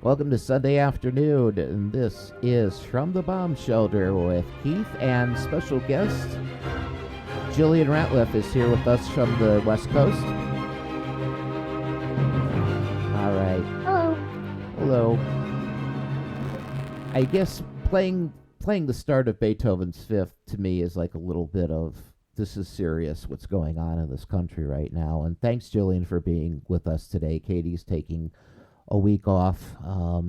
Welcome to Sunday afternoon, and this is From the Bomb Shelter with Keith and special guest Jillian Ratliff is here with us from the West Coast. All right. Hello. Hello. I guess playing the start of Beethoven's Fifth to me is like a little bit of this is serious what's going on in this country right now. And thanks, Jillian, for being with us today. Katie's taking a week off. Well,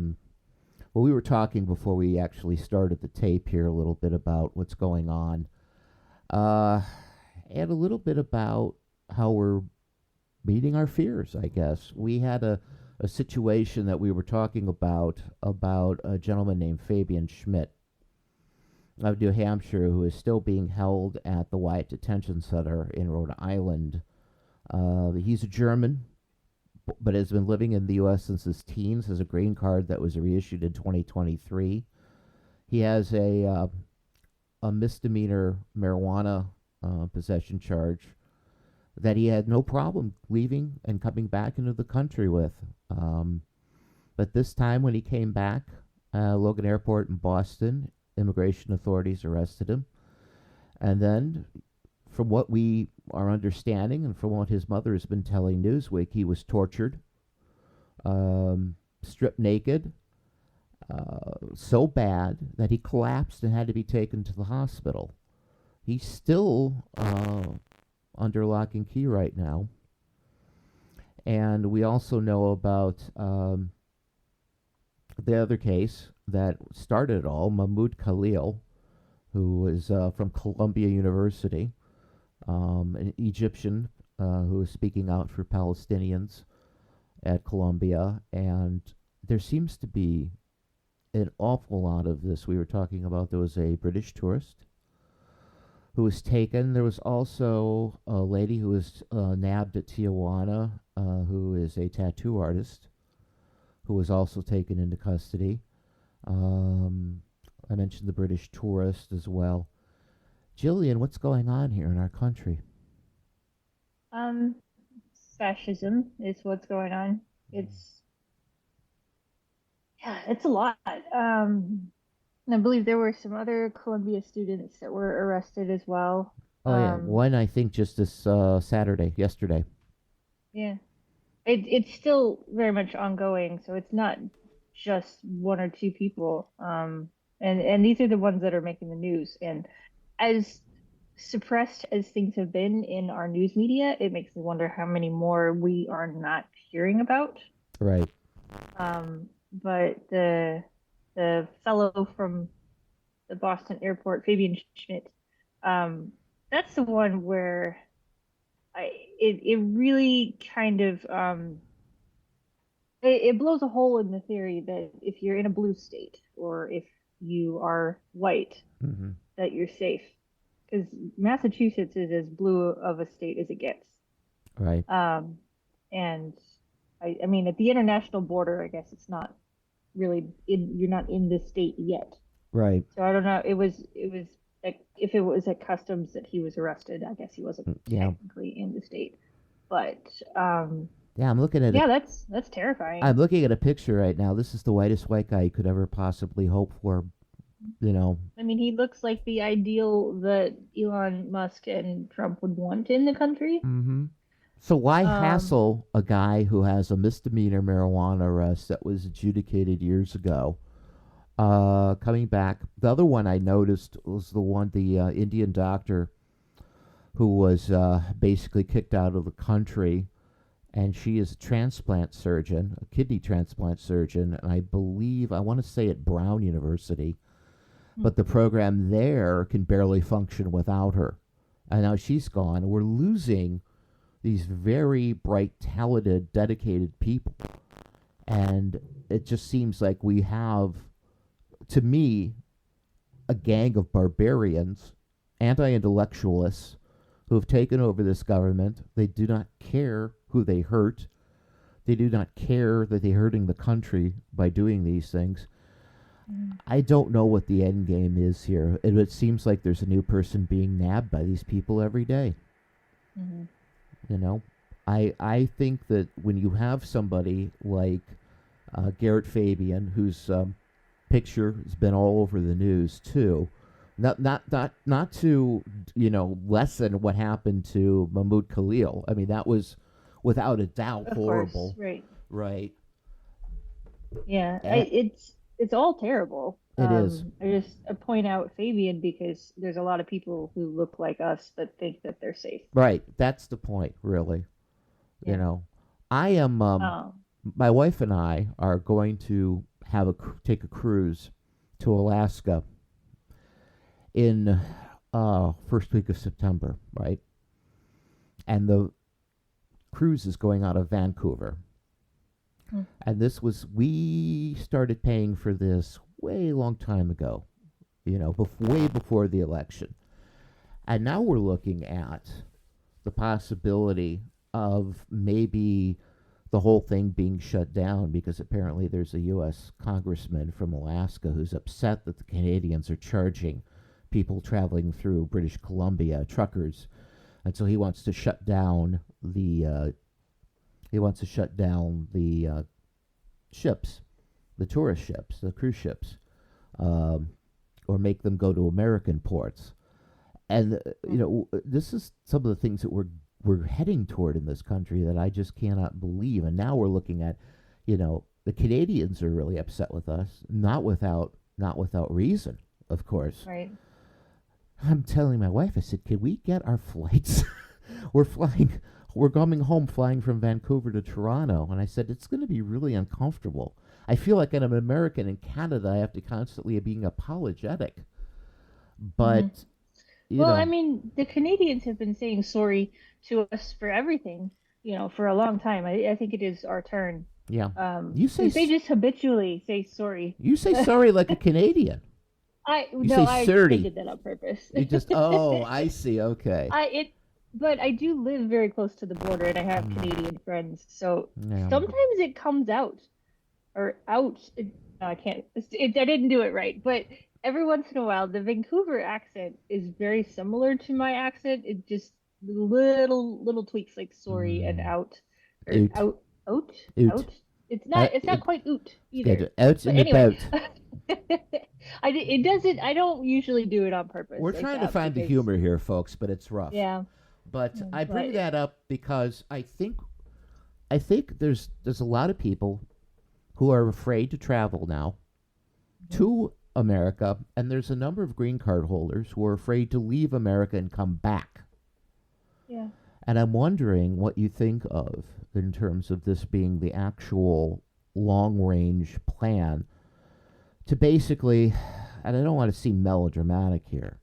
we were talking before we actually started the tape here a little bit about what's going on, and a little bit about how we're meeting our fears. I guess we had a situation that we were talking about a gentleman named Fabian Schmidt of New Hampshire who is still being held at the Wyatt Detention Center in Rhode Island. He's a German but has been living in the U.S. since his teens, has a green card that was reissued in 2023. He has a misdemeanor marijuana possession charge that he had no problem leaving and coming back into the country with. But this time when he came back, Logan Airport in Boston, immigration authorities arrested him. And then, from what we are understanding and from what his mother has been telling Newsweek, he was tortured, stripped naked, so bad that he collapsed and had to be taken to the hospital. He's still under lock and key right now. And we also know about the other case that started it all, Mahmoud Khalil, who is from Columbia University, an Egyptian who was speaking out for Palestinians at Columbia. And there seems to be an awful lot of this. We were talking about there was a British tourist who was taken. There was also a lady who was nabbed at Tijuana, who is a tattoo artist, who was also taken into custody. I mentioned the British tourist as well. Jillian, what's going on here in our country? Um, Fascism is what's going on. It's a lot. I believe there were some other Columbia students that were arrested as well. Oh, yeah. Um, One, I think, just this Saturday, yesterday. yeah, it's still very much ongoing, so it's not just one or two people. And these are the ones that are making the news. And as suppressed as things have been in our news media, it makes me wonder how many more we are not hearing about. Right. But the fellow from the Boston airport, Fabian Schmidt, that's the one where it really kind of it blows a hole in the theory that if you're in a blue state or if you are white, Mm-hmm. that you're safe. Because Massachusetts is as blue of a state as it gets. Right. And I mean, at the international border, I guess it's not really you're not in the state yet. Right. So I don't know. It was like if it was at customs that he was arrested, I guess he wasn't Yeah. technically in the state. But Yeah, I'm looking at yeah, it. that's terrifying. I'm looking at a picture right now. This is the whitest white guy you could ever possibly hope for. You know. I mean, he looks like the ideal that Elon Musk and Trump would want in the country. Mm-hmm. So why Um, hassle a guy who has a misdemeanor marijuana arrest that was adjudicated years ago? Coming back, the other one I noticed was the Indian doctor who was basically kicked out of the country, and she is a transplant surgeon, a kidney transplant surgeon, and I want to say at Brown University, but the program there can barely function without her. And now she's gone. We're losing these very bright, talented, dedicated people. And it just seems like we have, to me, a gang of barbarians, anti intellectualists, who have taken over this government. They do not care who they hurt. They do not care that they're hurting the country by doing these things. I don't know what the end game is here. It seems like there's a new person being nabbed by these people every day. mhm. You know, I think that when you have somebody like Garrett Fabian, whose picture has been all over the news too. Not to lessen what happened to Mahmoud Khalil. I mean, that was without a doubt Of course, horrible, right. right? Yeah, Eh, it's all terrible. It is. I just point out Fabian because there's a lot of people who look like us that think that they're safe. Right. That's the point, really. You Yeah. know, I am. Um, My wife and I are going to take a cruise to Alaska in first week of September, right? And the cruise is going out of Vancouver. hmm, And we started paying for this way long time ago, way before the election. And now we're looking at the possibility of maybe the whole thing being shut down because apparently there's a U.S. congressman from Alaska who's upset that the Canadians are charging people traveling through British Columbia, truckers, and so he wants to shut down the ships, the tourist ships, the cruise ships, um, or make them go to American ports. And hmm. this is some of the things that we're heading toward in this country that I just cannot believe. And now we're looking at, the Canadians are really upset with us, not without reason, of course. Right. I'm telling my wife, I said, can we get our flights? we're flying, we're coming home flying from Vancouver to Toronto. And I said, it's going to be really uncomfortable. I feel like I'm an American in Canada. I have to constantly be being apologetic. Hmm. But, you Well, I know, mean, the Canadians have been saying sorry to us for everything, for a long time. I think it is our turn. yeah. You say, Because they just habitually say sorry. you say sorry like a Canadian. You No, say I 30. did that on purpose. You just, oh, I see. Okay. But I do live very close to the border and I have Mm, Canadian friends, so yeah. sometimes it comes out or out. No, I can't. I didn't do it right, but every once in a while, the Vancouver accent is very similar to my accent. It just little tweaks like sorry and Mm, out or oot. out Oot. out. It's not It, quite oot get either. it out But and anyway, about. it doesn't. I don't usually do it on purpose We're like trying to that find the because humor here, folks, but it's rough. yeah, But I but bring that up because I think there's a lot of people who are afraid to travel now mhm, to America, and there's a number of green card holders who are afraid to leave America and come back. yeah. And I'm wondering what you think of in terms of this being the actual long range plan to basically, and I don't want to seem melodramatic here,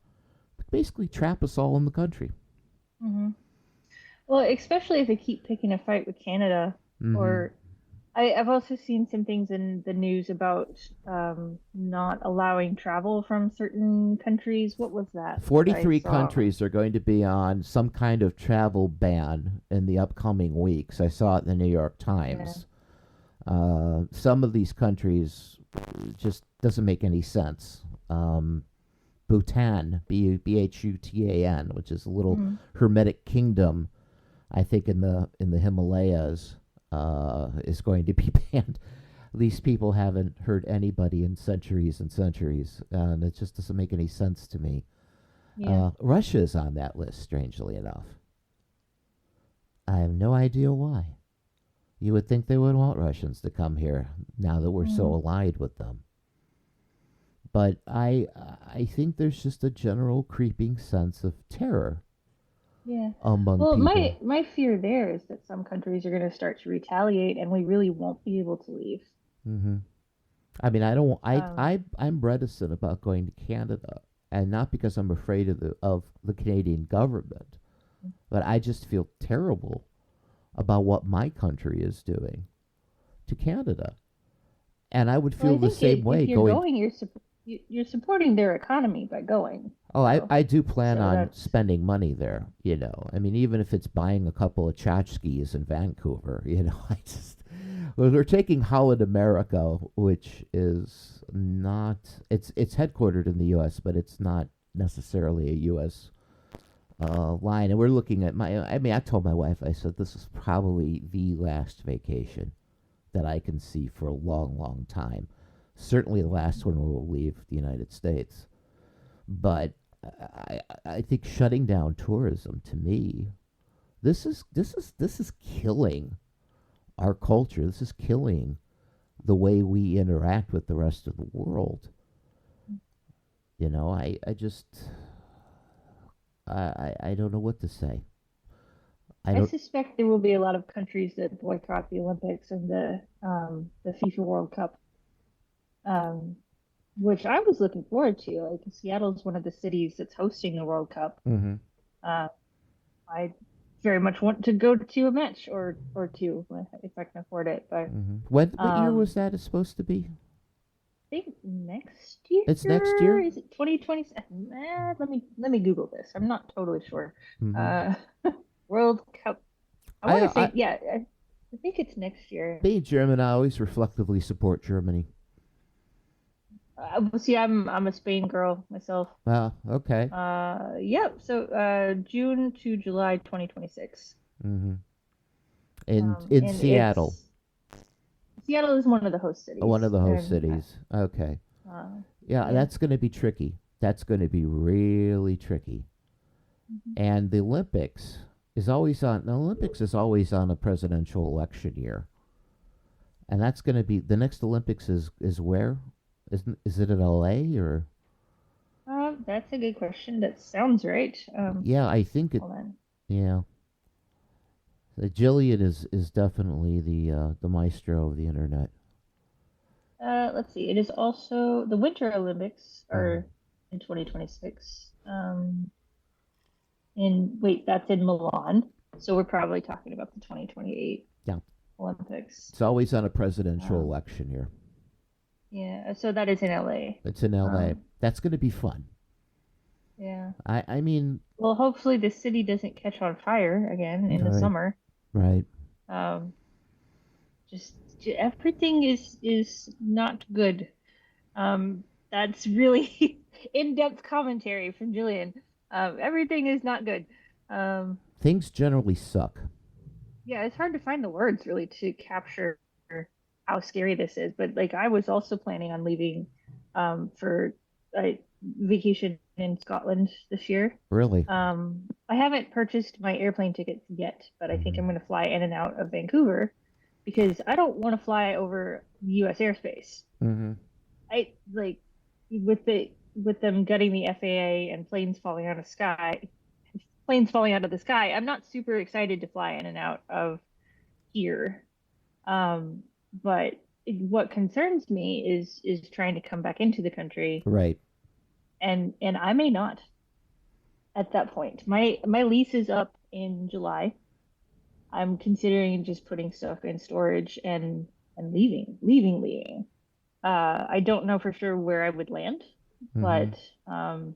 but basically trap us all in the country. Hmm. Well, especially if they keep picking a fight with Canada, Mm-hmm. or I've also seen some things in the news about not allowing travel from certain countries. What was that that I 43 saw? countries are going to be on some kind of travel ban in the upcoming weeks. I saw it in the New York Yeah. Times. Some of these countries just doesn't make any sense. Bhutan, Bhutan, which is a little Mm. hermetic kingdom, I think in the Himalayas, is going to be banned. These people haven't hurt anybody in centuries and centuries, and it just doesn't make any sense to me. Yeah. Russia is on that list, strangely enough. I have no idea why. You would think they would want Russians to come here now that we're so Hmm. allied with them. But I think there's just a general creeping sense of terror Yeah. among Well, people. my fear there is that some countries are going to start to retaliate, and we really won't be able to leave. Hmm. I mean, I don't. Um, I'm reticent about going to Canada, and not because I'm afraid of the Canadian government, but I just feel terrible about what my country is doing to Canada, and I would well, feel I the think same if way you're going. going, you're supporting their economy by going. Oh, I, So I do plan so on that's spending money there. I mean, even if it's buying a couple of tchotchkes in Vancouver. I just we're taking Holland America, which is not it's headquartered in the U.S., but it's not necessarily a U.S. Line. And we're looking at my. I mean, I told my wife, I said this is probably the last vacation that I can see for a long, long time. Certainly, the last one will leave the United States, but I think shutting down tourism to me, this is killing our culture. This is killing the way we interact with the rest of the world. I just I don't know what to say. I I don't. suspect there will be a lot of countries that boycott the Olympics and the FIFA World Cup, um, which I was looking forward to. Like Seattle's one of the cities that's hosting the World Cup. Mm-hmm. Uh, I very much want to go to a match or two if I can afford it. But Mm-hmm. What year um, was that supposed to be? I think next It's next year year. is it 2027? Let me Google this. I'm not totally sure. Mm-hmm. Uh, World Cup. I want to I say yeah. I think it's next year. being German, I always reflectively support Germany. See, I'm a Spain girl myself. Okay. Yep. So June to July 2026. Mm-hmm. In And Seattle, it's Seattle is one of the host one of cities, the host and cities. Okay. uh, Yeah, yeah. that's going to be tricky. That's going to be really tricky. Mhm. And the Olympics is always on. The Olympics is always on a presidential election year, and that's going to be the next Olympics is where? Is it in L.A. or? That's a good question. That sounds right. Yeah, I think it. Hold on. Yeah, Jillian is definitely the maestro of the internet. Let's see. It is also the Winter Olympics Mm-hmm. are in 2026. In wait, that's in Milan. So we're probably talking about the 2028 Yeah, Olympics. it's always on a presidential Um, election year. yeah. So that is in LA. It's in L.A. Um, That's going to be fun. yeah. I mean, Well, hopefully the city doesn't catch on fire again in the right, summer. right, Um, just everything is not good. That's really in-depth commentary from Jillian. Everything is not good. Um, things generally suck. yeah, it's hard to find the words really to capture how scary this is. But like, I was also planning on leaving for a vacation in Scotland this year. Really. I haven't purchased my airplane tickets yet, but I think Mm-hmm. I'm going to fly in and out of Vancouver because I don't want to fly over U.S. airspace. Mm-hmm. I like with them gutting the FAA and planes falling out of the sky. I'm not super excited to fly in and out of here. But what concerns me is trying to come back into the country, Right. and I may not at that point. My lease is up in July. I'm considering just putting stuff in storage and leaving. I don't know for sure where I would land, Mm-hmm. but um,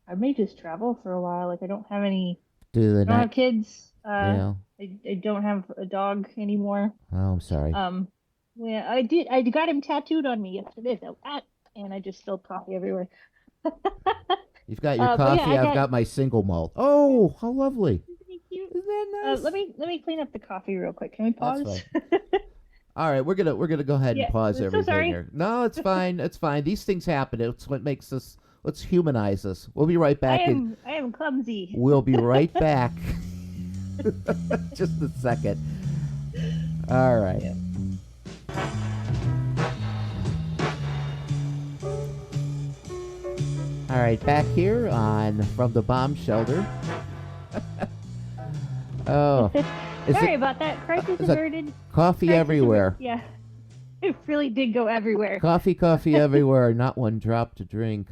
I may just travel for a while. Like Do the I don't night. have kids. Yeah. I don't have a dog anymore. Oh, I'm sorry. Um, yeah, I did. I got him tattooed on me yesterday, though, and I just spilled coffee everywhere. You've got your But yeah, coffee. I I've got. got my single malt. Yeah, Oh, how lovely! isn't he cute? Isn't that Let nice? me clean up the coffee real quick. Can we That's pause? fine. All right, we're gonna go ahead and Yeah, pause I'm so everything sorry. here. No, it's fine. It's fine. These things happen. It's what makes us. Let's humanize us. We'll be right I back. am clumsy. We'll be right back. Just a second. All right. Yeah. All right, back here on From the Bomb Shelter. Oh, is Sorry it? about that. Crisis Is it averted. coffee everywhere? Yeah, it really did go everywhere. Coffee everywhere. Not one drop to drink.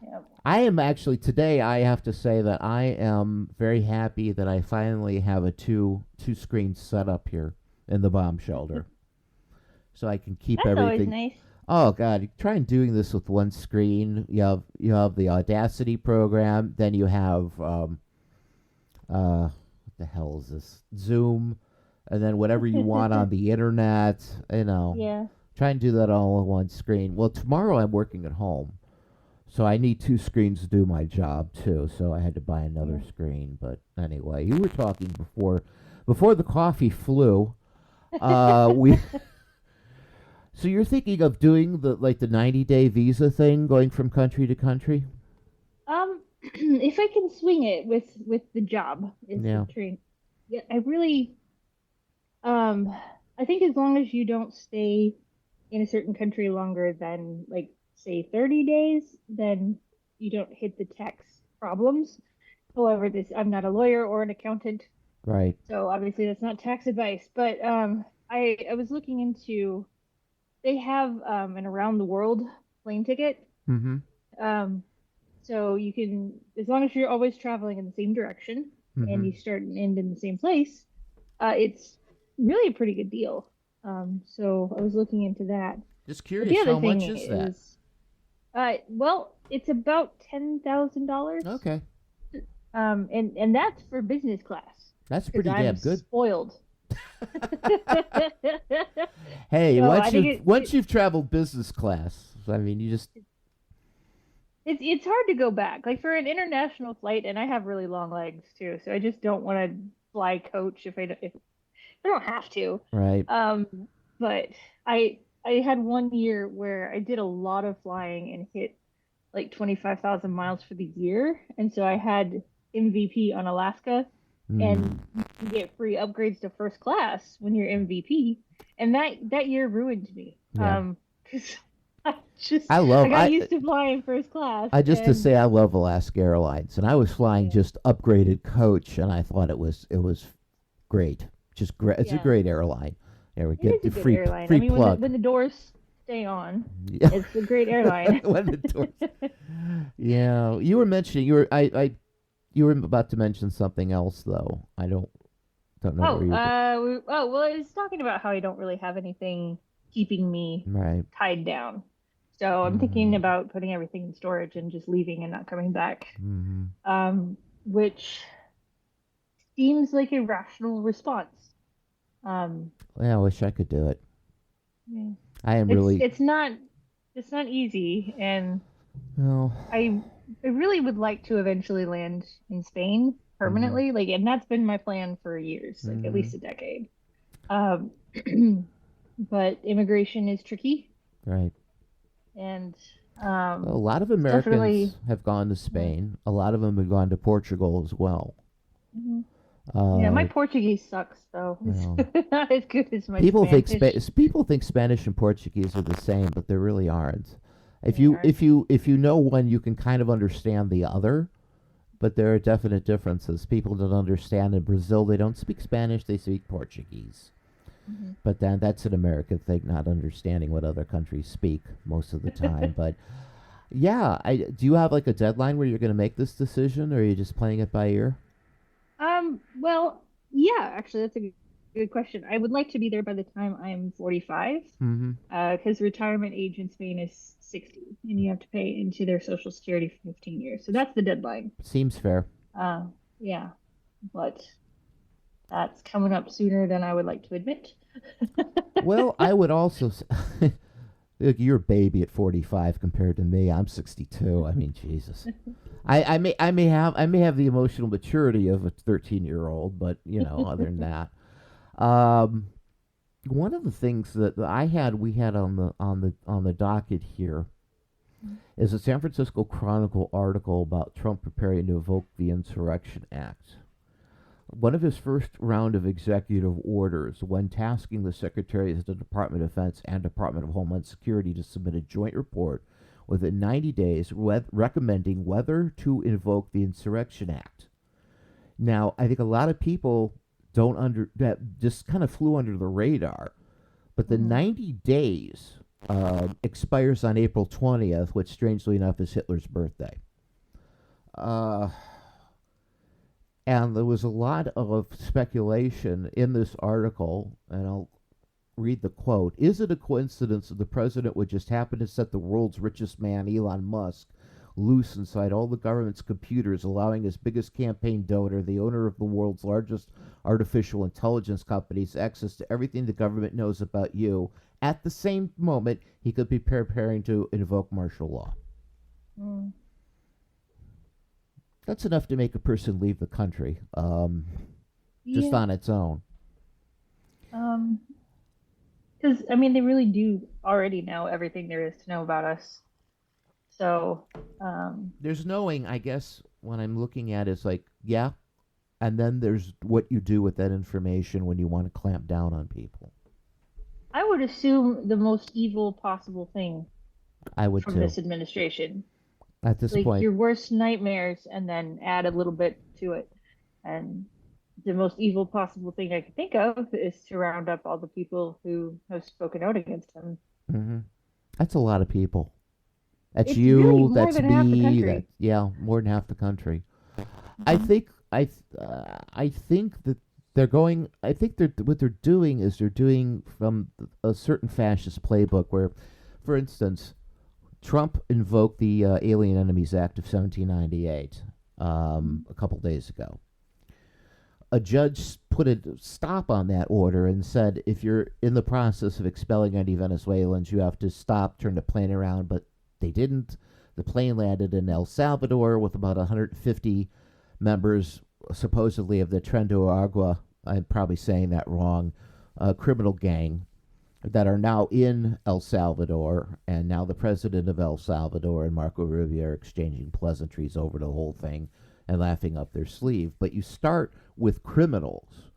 Yeah. I am actually today. I have to say that I am very happy that I finally have a two screen setup here in the bomb shelter, so I can keep That's always everything. nice. Oh God! Try and doing this with one screen. You have the Audacity program. Then you have what the hell is this? Zoom, and then whatever you want on the internet. Yeah. Try and do that all on one screen. Well, tomorrow I'm working at home, so I need two screens to do my job too. So I had to buy another Yeah. screen. But anyway, you were talking before the coffee flew. We so you're thinking of doing the 90-day visa thing, going from country to country? If I can swing it with the job is the Yeah. train. Yeah, I really um I think as long as you don't stay in a certain country longer than like say 30 days, then you don't hit the tax problems. However, this I'm not a lawyer or an accountant, Right. so obviously that's not tax advice. But I was looking into they have an around the world plane ticket. Mm-hmm. Um, so you can, as long as you're always traveling in the same direction and Mm-hmm. you start and end in the same place, it's really a pretty good deal. So I was looking into that. Just But the curious, other how thing much is that? is, well, it's about $10,000. Okay. And that's for business class That's because pretty I'm damn good. spoiled. Hey, So I think once you've traveled business class, I mean, you just it's hard to go back. Like for an international flight, and I have really long legs too, so I just don't want to fly coach if I don't have to. right. Um, but I had one year where I did a lot of flying and hit like 25,000 miles for the year, and so I had MVP on Alaska, Mm, and you can get free upgrades to first class when you're MVP, and that year ruined me. yeah. 'Cause I just I I love got used to flying first class, I just to and say I love Alaska Airlines, and I was flying yeah, just upgraded coach, and I thought it was great, just great. It's a yeah, great airline. There we it get is the a good airline. I free mean, plug. when the doors stay on, Yeah. it's a great airline. When the doors. Yeah, you were mentioning you were about to mention something else though. I don't know where Oh, you're well, I was talking about how I don't really have anything keeping me right. tied down. So I'm thinking Mm-hmm. about putting everything in storage and just leaving and not coming back. Mm-hmm. Which seems like a rational response. Um, Yeah, I wish I could do it. yeah. I am It's really it's not it's not easy, and no. I I really would like to eventually land in Spain Mm-hmm. permanently, like, and that's been my plan for years, like at Mm-hmm. least a decade. Um, but immigration is tricky, Right. and Well, a lot of it's definitely Americans have gone to yeah. Spain. A lot of them have gone to Portugal as well. Mhm. Yeah, my Uh, Portuguese sucks though. It's well, not as good as my Spanish. People think Spanish and Portuguese are the same, but they really aren't. They aren't. If you know one, you can kind of understand the other, but there are definite differences. People don't understand in Brazil. They don't speak Spanish. They speak Portuguese. Mhm. But then that's an American thing, not understanding what other countries speak most of the time. But yeah, do you have like a deadline where you're going to make this decision, or are you just playing it by ear? Well, yeah, actually, that's a good question. I would like to be there by the time I'm 45, Mm-hmm. because retirement age in Spain is 60, and you have to pay into their Social Security for 15 years. So that's the deadline. Seems fair. Uh, yeah, but that's coming up sooner than I would like to admit. Well, I would also look, you're a baby at 45 compared to me. I'm 62. I mean, Jesus. I may have the emotional maturity of a 13-year-old, but other than that, um, one of the things that we had on the docket here is a San Francisco Chronicle article about Trump preparing to evoke the Insurrection Act. One of his first round of executive orders, when tasking the Secretaries of the Department of Defense and Department of Homeland Security to submit a joint report within 90 days recommending whether to invoke the Insurrection Act. Now, I think a lot of people don't that just kind of flew under the radar, but the Mhm. 90 days expires on April 20th, which strangely enough is Hitler's birthday. Uh, and there was a lot of speculation in this article, and I'll read the quote. Is it a coincidence that the president would just happen to set the world's richest man, Elon Musk, loose inside all the government's computers, allowing his biggest campaign donor, the owner of the world's largest artificial intelligence companies, access to everything the government knows about you? At the same moment, he could be preparing to invoke martial law. Mm. That's enough to make a person leave the country, just Yeah. on its own. Um, Because I mean, they really do already know everything there is to know about us. So, um, There's knowing, I guess, when I'm looking at it, it's like, yeah, and then there's what you do with that information when you want to clamp down on people. I would assume the most evil possible thing I would from too. this administration, At this like point, your worst nightmares, and then add a little bit to it. And the most evil possible thing I can think of is to round up all the people who have spoken out against him. hmm that's a lot of people. That's It's really you. more That's than half the me. That country. yeah, more than half the country. I Hmm. think I think that they're going. I think they're what they're doing is they're doing from a certain fascist playbook where, for instance, Trump invoked the Alien Enemies Act of 1798 a couple days ago. A judge put a stop on that order and said if you're in the process of expelling any Venezuelans, you have to stop, turn the plane around. But they didn't. The plane landed in El Salvador with about 150 members, supposedly of the Trendo Agua. I'm probably saying that wrong. Criminal gang that are now in El Salvador, and now the president of El Salvador and Marco Rubio are exchanging pleasantries over the whole thing and laughing up their sleeve. But you start with criminals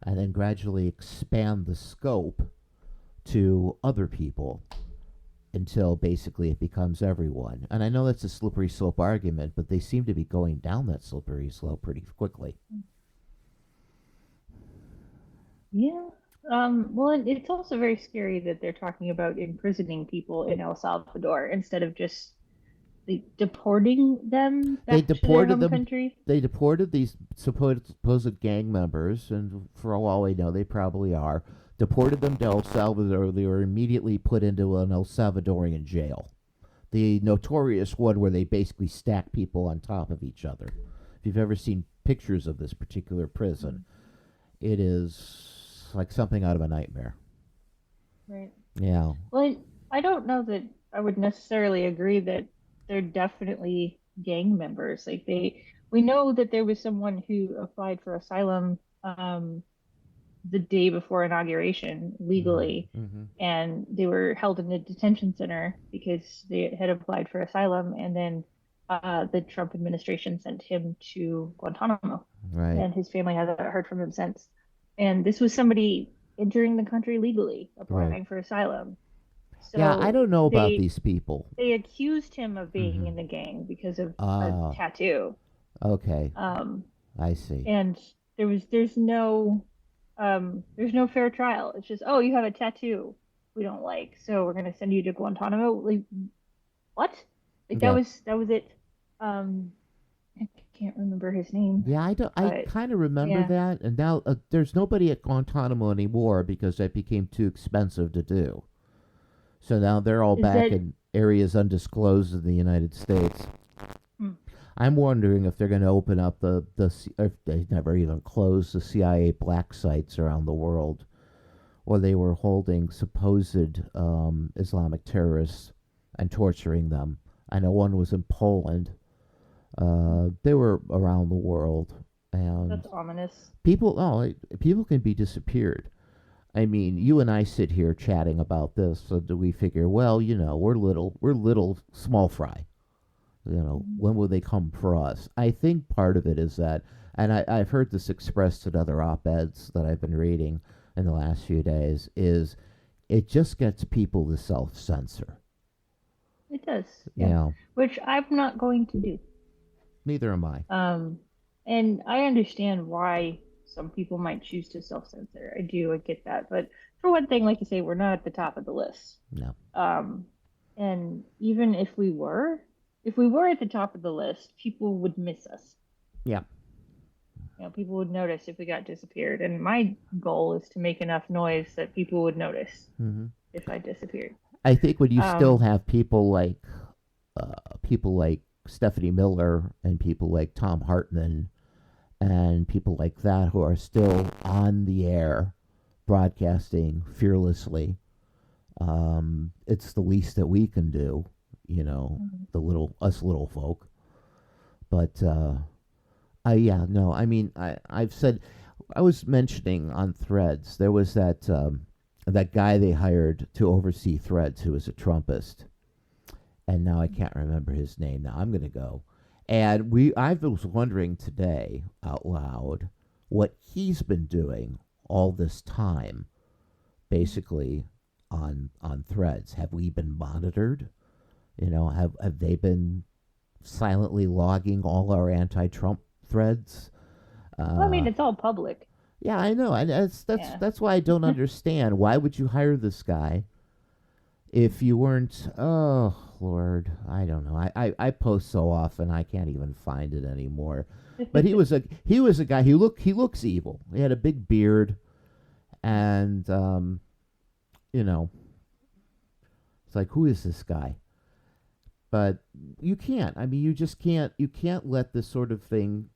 and then gradually expand the scope to other people until basically it becomes everyone. And I know that's a slippery slope argument, but they seem to be going down that slippery slope pretty quickly. Yeah. Well, and it's also very scary that they're talking about imprisoning people in El Salvador instead of just like deporting them They back to their deported home them. country. They deported these supposed gang members, and for all we know, they probably are. Deported them to El Salvador. They were immediately put into an El Salvadorian jail, the notorious one where they basically stack people on top of each other. If you've ever seen pictures of this particular prison, it is like something out of a nightmare. Right. Yeah. Well, I don't know that I would necessarily agree that they're definitely gang members. Like we know that there was someone who applied for asylum the day before inauguration legally, Mm-hmm. and they were held in a detention center because they had applied for asylum, and then the Trump administration sent him to Guantanamo, Right. and his family hasn't heard from him since. And this was somebody entering the country legally, Right. applying for asylum. Yeah, I So don't know about these people. they accused him of being Mm-hmm. in the gang because of a Ah, tattoo. okay. Um, I see. and there's no fair trial. It's just, oh, you have a tattoo we don't like, so we're gonna send you to Guantanamo. Like what? Like Yeah. that was it. Um, I can't remember his name, Yeah, I don't. I but kind of remember yeah. that, and now there's nobody at Guantanamo anymore because that became too expensive to do. So now they're all Is back that in areas undisclosed in the United States. hmm, I'm wondering if they're going to open up if they never even closed the CIA black sites around the world, where they were holding supposed Islamic terrorists and torturing them. I know one was in Poland. They were around the world, and that's ominous. people can be disappeared. I mean, you and I sit here chatting about this, so do we figure, well, we're little small fry. Mhm. When will they come for us? I think part of it is that, and I've heard this expressed in other op-eds that I've been reading in the last few days, is it just gets people to self-censor. It does, You yeah. know, Which I'm not going to do. neither am I. Um, and I understand why some people might choose to self-censor. I do, I get that. But for one thing, like you say, we're not at the top of the list. No. Um, and even if we were at the top of the list, people would miss us. Yeah. People would notice if we got disappeared. And my goal is to make enough noise that people would notice hmm if I disappeared. I think when you still Um, have people like Stephanie Miller and people like Tom Hartman and people like that who are still on the air broadcasting fearlessly, it's the least that we can do, you know, mhm. the little folk. But yeah, no, I mean, I've said, I was mentioning on Threads, there was that that guy they hired to oversee Threads, who was a Trumpist, and now I can't remember his name. Now I'm going to go, and I was wondering today out loud what he's been doing all this time, basically on Threads. Have we been monitored? Have they been silently logging all our anti-Trump threads? Well, I mean, Uh, it's all public. yeah, I know, and Yeah. that's why I don't understand. Why would you hire this guy if you weren't? Oh Lord, I don't know. I post so often I can't even find it anymore. But he was a guy. He looks evil. He had a big beard, and you know, it's like, who is this guy? But you can't. I mean, you just can't. You can't let this sort of thing.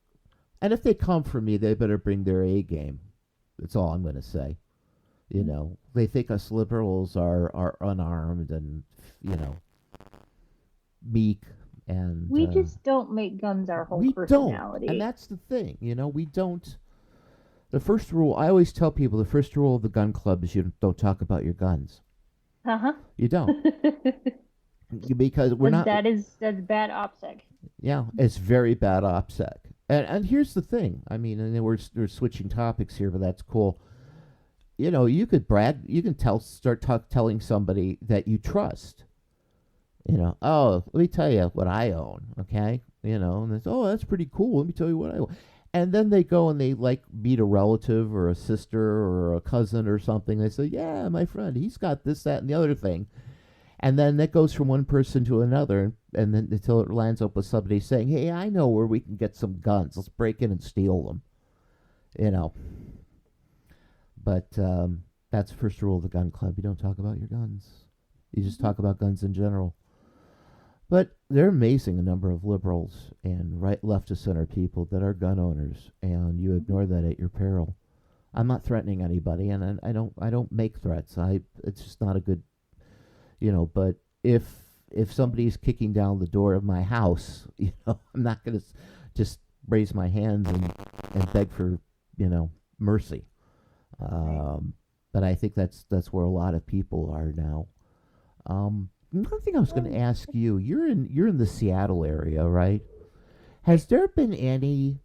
And if they come for me, they better bring their A game. That's all I'm going to say. They think us liberals are unarmed and you know meek, and We just don't make guns our whole we don't. And personality. that's the thing. We don't. The first rule I always tell people: the first rule of the gun club is you don't talk about your guns. Uh-huh. You don't, because we're And not. that's bad OPSEC. Yeah, it's very bad OPSEC. And here's the thing. I mean, and then we're switching topics here, but that's cool. You could brag. You can telling somebody that you trust. Oh, let me tell you what I own. Okay, and it's, oh, that's pretty cool. Let me tell you what I own. And then they go and they like meet a relative or a sister or a cousin or something. They say, yeah, my friend, he's got this, that, and the other thing. And then that goes from one person to another, and then until it lands up with somebody saying, "Hey, I know where we can get some guns. Let's break in and steal them." You know. But that's the first rule of the gun club: you don't talk about your guns. You just talk about guns in general. But they're amazing a number of liberals and right, left to center people that are gun owners, and you ignore that at your peril. I'm not threatening anybody, and I don't make threats. It's just not a good but if somebody's kicking down the door of my house, I'm not going to just raise my hands and beg for mercy. Right. But I think that's where a lot of people are now. One thing I was going Well, to ask you: you're in the Seattle area, right? Has there been any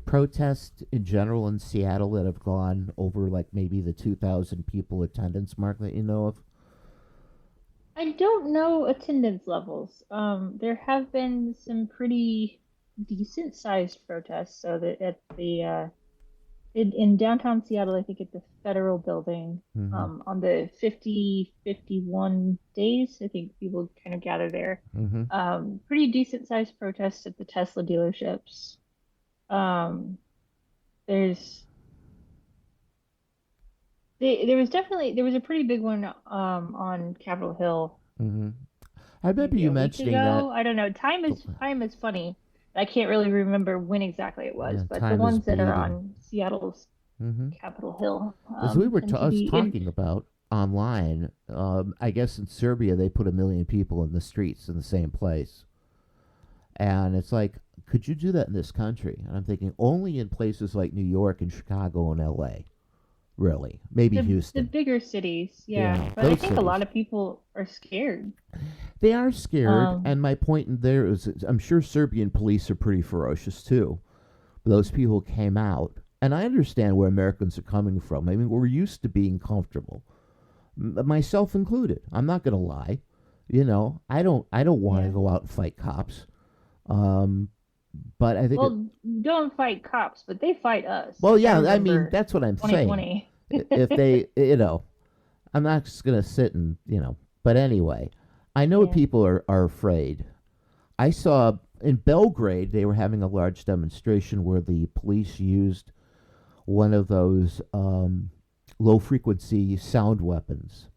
protests in general in Seattle that have gone over like maybe the 2,000 people attendance mark that you know of? I don't know attendance levels. There have been some pretty decent sized protests. So that at the in downtown Seattle, I think at the Federal Building, Mm-hmm. on the 51 days, I think people kind of gather there. Mm-hmm. Pretty decent sized protests at the Tesla dealerships. Um, there's there was a pretty big one on Capitol Hill Mm-hmm. I remember maybe you a week mentioning ago. that. I don't know. Time is funny. I can't really remember when exactly it was, Yeah, but the time is ones that are bleeding. on Seattle's Mm-hmm. Capitol Hill As we were tend to us be in. talking about online, I guess in Serbia they put 1 million people in the streets in the same place, and it's like, could you do that in this country? And I'm thinking only in places like New York and Chicago and L.A. Really, maybe The Houston. bigger cities, yeah. Yeah, But I those think a lot cities. of people are scared. They are scared, Um, and my point in there is, I'm sure Serbian police are pretty ferocious too. But those people came out, and I understand where Americans are coming from. I mean, we're used to being comfortable, myself included. I'm not going to lie. I don't want to yeah. go out and fight cops. Um, but I think it. Well, don't fight cops, but they fight us. Well, I yeah. I mean, remember that's what I'm saying. 2020. If they, I'm not just going to sit and But anyway, I know Yeah. people are afraid. I saw in Belgrade they were having a large demonstration where the police used one of those low frequency sound weapons.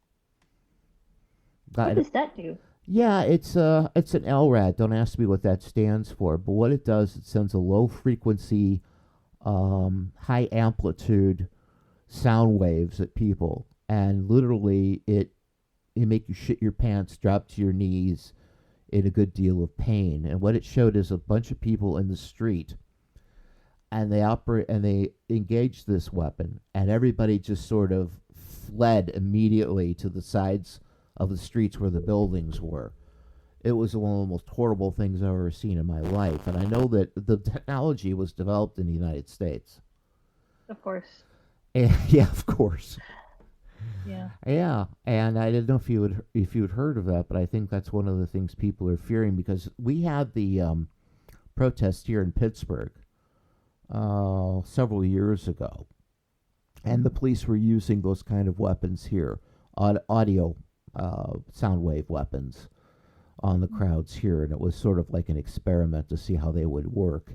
What I, does that do? yeah, it's an LRAD. Don't ask me what that stands for, but what it does, it sends a low frequency, high amplitude sound waves at people, and literally it make you shit your pants, drop to your knees in a good deal of pain. And what it showed is a bunch of people in the street, and they engaged this weapon, and everybody just sort of fled immediately to the sides of the streets where the buildings were. It was one of the most horrible things I've ever seen in my life. And I know that the technology was developed in the United States. Of course. And, yeah, of course. Yeah. Yeah, and I didn't know if you had heard of that, but I think that's one of the things people are fearing because we had the protest here in Pittsburgh several years ago, and the police were using those kind of weapons here, audio sound wave weapons on the crowds here, and it was sort of like an experiment to see how they would work.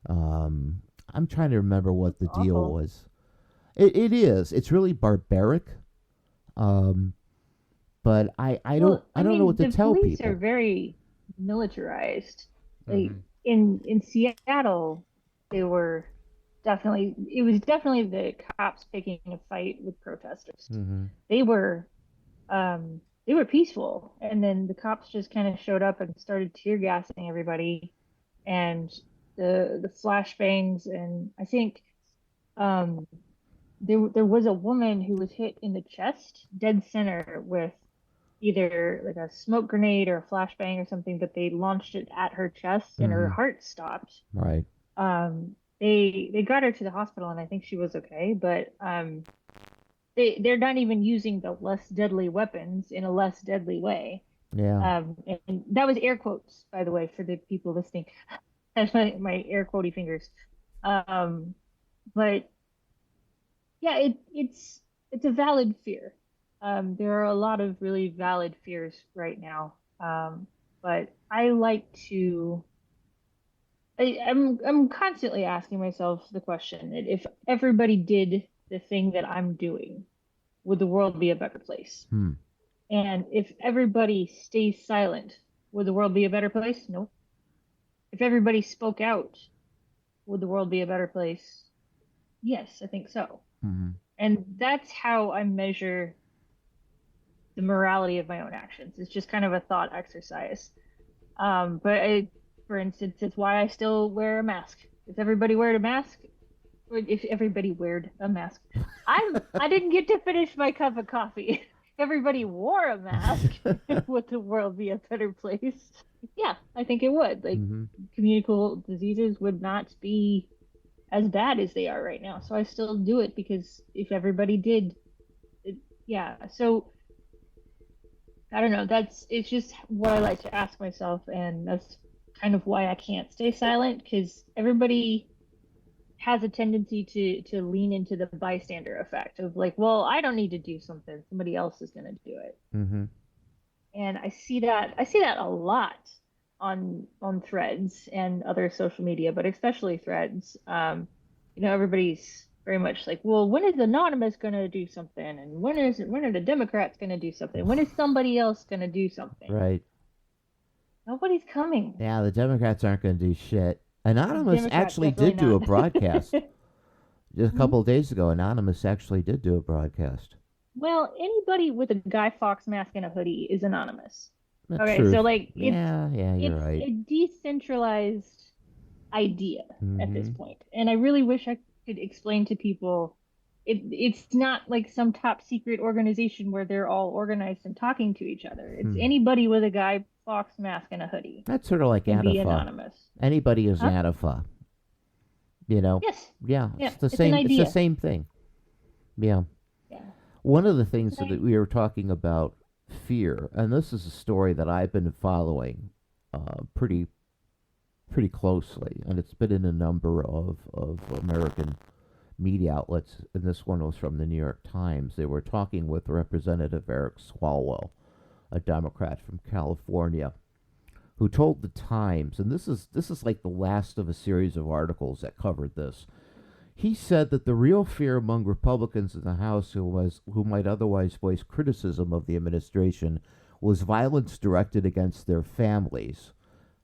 I'm trying to remember what the deal Awful. was. It is. It's really barbaric. But I don't know what to The tell police are people. very militarized. Like Hmm. in Seattle, they were definitely it was definitely the cops picking a fight with protesters. Hmm. They were they were peaceful, and then the cops just kind of showed up and started tear gassing everybody, and the flashbangs, and I think um there was a woman who was hit in the chest, dead center, with either like a smoke grenade or a flashbang or something, but they launched it at her chest and her Hmm. heart stopped. Right. They got her to the hospital and I think she was okay, but they're not even using the less deadly weapons in a less deadly way. Yeah. And that was air quotes, by the way, for the people listening. That's my air quotey fingers. Um, but yeah, it's a valid fear. There are a lot of really valid fears right now. But I like to. I'm constantly asking myself the question that if everybody did the thing that I'm doing, would the world be a better place? Hmm. And if everybody stays silent, would the world be a better place? No. If everybody spoke out, would the world be a better place? Yes, I think so. Hmm. And that's how I measure the morality of my own actions. It's just kind of a thought exercise. For instance, it's why I still wear a mask. If everybody weared a mask, or if everybody weared a mask, I didn't get to finish my cup of coffee. If everybody wore a mask, would the world be a better place? Yeah, I think it would. Like Hmm. communicable diseases would not be as bad as they are right now. So I still do it because if everybody did, it, yeah. So I don't know. It's just what I like to ask myself, and that's kind of why I can't stay silent because everybody has a tendency to lean into the bystander effect of like, well, I don't need to do something. Somebody else is going to do it. Hmm. And I see that a lot on threads and other social media, but especially threads. Everybody's very much like, well, when is anonymous going to do something, and when are the Democrats going to do something? When is somebody else going to do something? Right. Nobody's coming. Yeah, the Democrats aren't going to do shit. Anonymous Democrats actually definitely did do a not. broadcast. Just a Hmm. couple of days ago, Anonymous actually did do a broadcast. Well, anybody with a Guy Fawkes mask and a hoodie is anonymous. The Okay, so truth. like Yeah, yeah, you're it's right. a decentralized idea at this Hmm. point. And I really wish I could explain to people it's not like some top secret organization where they're all organized and talking to each other. It's Hmm. anybody with a Guy Fawkes mask and a hoodie That's sort of like can be Antifa. anonymous. Anybody is Huh? Antifa. You know. Yes. Yeah, Yeah, it's the it's an same. It's the idea. same thing. Yeah. Yeah. One of the It's things an that idea. we were talking about fear, and this is a story that I've been following pretty closely, and it's been in a number of American media outlets, and this one was from the New York Times. They were talking with Representative Eric Swalwell, a Democrat from California, who told the Times, and this is like the last of a series of articles that covered this. He said that the real fear among Republicans in the House who might otherwise voice criticism of the administration was violence directed against their families.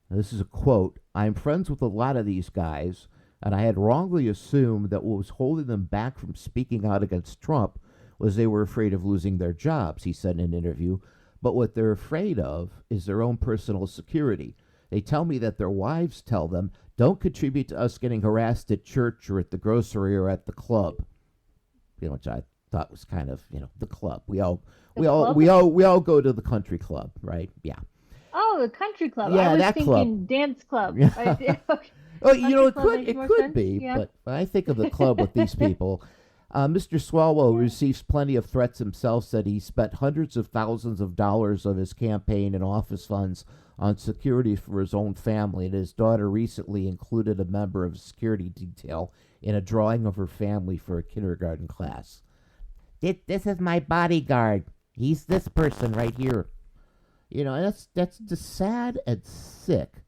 Now, this is a quote. I'm friends with a lot of these guys, and I had wrongly assumed that what was holding them back from speaking out against Trump was they were afraid of losing their jobs, he said in an interview. But what they're afraid of is their own personal security. They tell me that their wives tell them, don't contribute to us getting harassed at church or at the grocery or at the club. You know, which I thought was kind of, the club. We all The we all club? we all we all go to the country club, right? Yeah. Oh, the country club. I Yeah, was that club. thinking dance club. Yeah. Okay. Oh, Country it club could makes it more could sense. be, Yeah. but when I think of the club with these people, Mr. Swalwell Yeah. receives plenty of threats himself. Said he spent hundreds of thousands of dollars of his campaign and office funds on security for his own family, and his daughter recently included a member of a security detail in a drawing of her family for a kindergarten class. This is my bodyguard. He's this person right here. That's just sad and sick.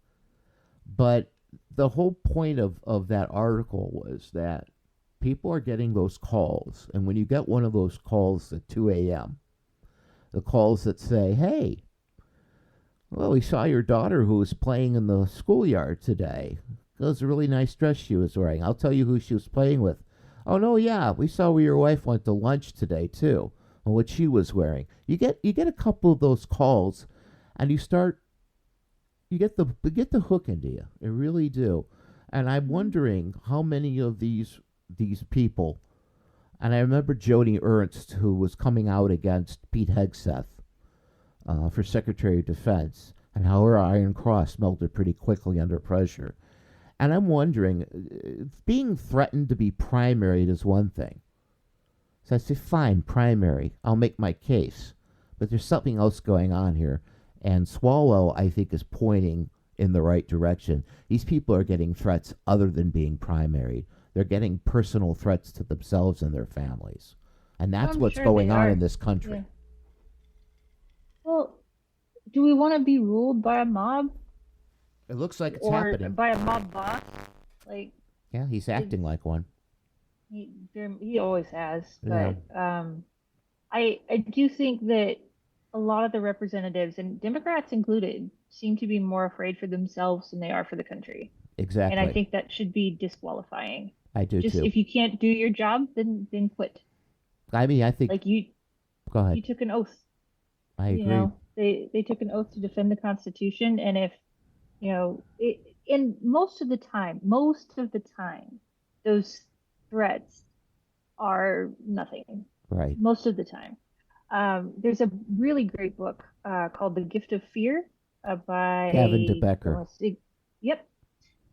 But the whole point of that article was that people are getting those calls. And when you get one of those calls at 2 a.m., the calls that say, hey, well, we saw your daughter who was playing in the schoolyard today. That was a really nice dress she was wearing. I'll tell you who she was playing with. Oh, no, yeah, we saw where your wife went to lunch today, too, and what she was wearing. You get a couple of those calls, and you get the hook into you. They really do. And I'm wondering how many of these people. And I remember Joni Ernst, who was coming out against Pete Hegseth for Secretary of Defense, and how her Iron Cross melted pretty quickly under pressure. And I'm wondering, being threatened to be primaried is one thing. So I say, fine, primary. I'll make my case. But there's something else going on here. And Swalwell, I think, is pointing in the right direction. These people are getting threats other than being primaried. They're getting personal threats to themselves and their families. And Well, that's I'm what's sure they going on in are. this Yeah. country. Well, do we want to be ruled by a mob It looks like it's or happening. by a mob boss? Like, Yeah, he's it, acting like one. he always has. Yeah, But I do think that a lot of the representatives, and Democrats included, seem to be more afraid for themselves than they are for the country. And I exactly. think that should be disqualifying. I do Just too. if you can't do your job, then quit. I mean, I think. Like Go ahead. you took an oath. I You agree. know, they took an oath to defend the Constitution, and if and most of the time, those threats are nothing. Right. Most of the time. There's a really great book called The Gift of Fear Gavin by, DeBecker. yep,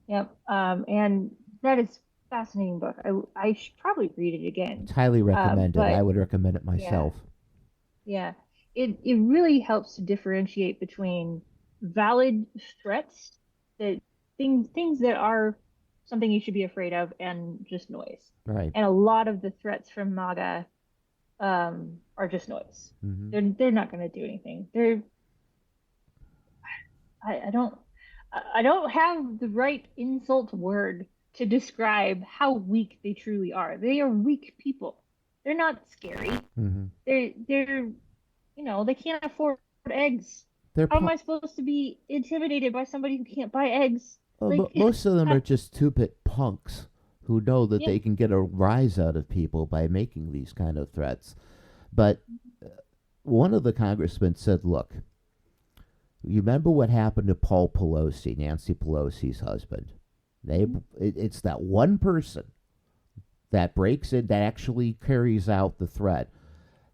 yep. And that is a fascinating book. I should probably read it again. It's highly recommended. I But would recommend it yeah, myself. yeah, it really helps to differentiate between valid threats, that things that are something you should be afraid of, and just noise. Right. And a lot of the threats from MAGA are just noise. Hmm. They're not going to do anything. I don't I don't have the right insult word to describe how weak they truly are. They are weak people. They're not scary. Hmm. They're they can't afford eggs. They're How am I supposed to be intimidated by somebody who can't buy eggs? well, Like, most of them are just stupid punks who know that yeah, they can get a rise out of people by making these kind of threats. But one of the congressmen said, "Look, you remember what happened to Paul Pelosi, Nancy Pelosi's husband? It's that one person that breaks it, that actually carries out the threat,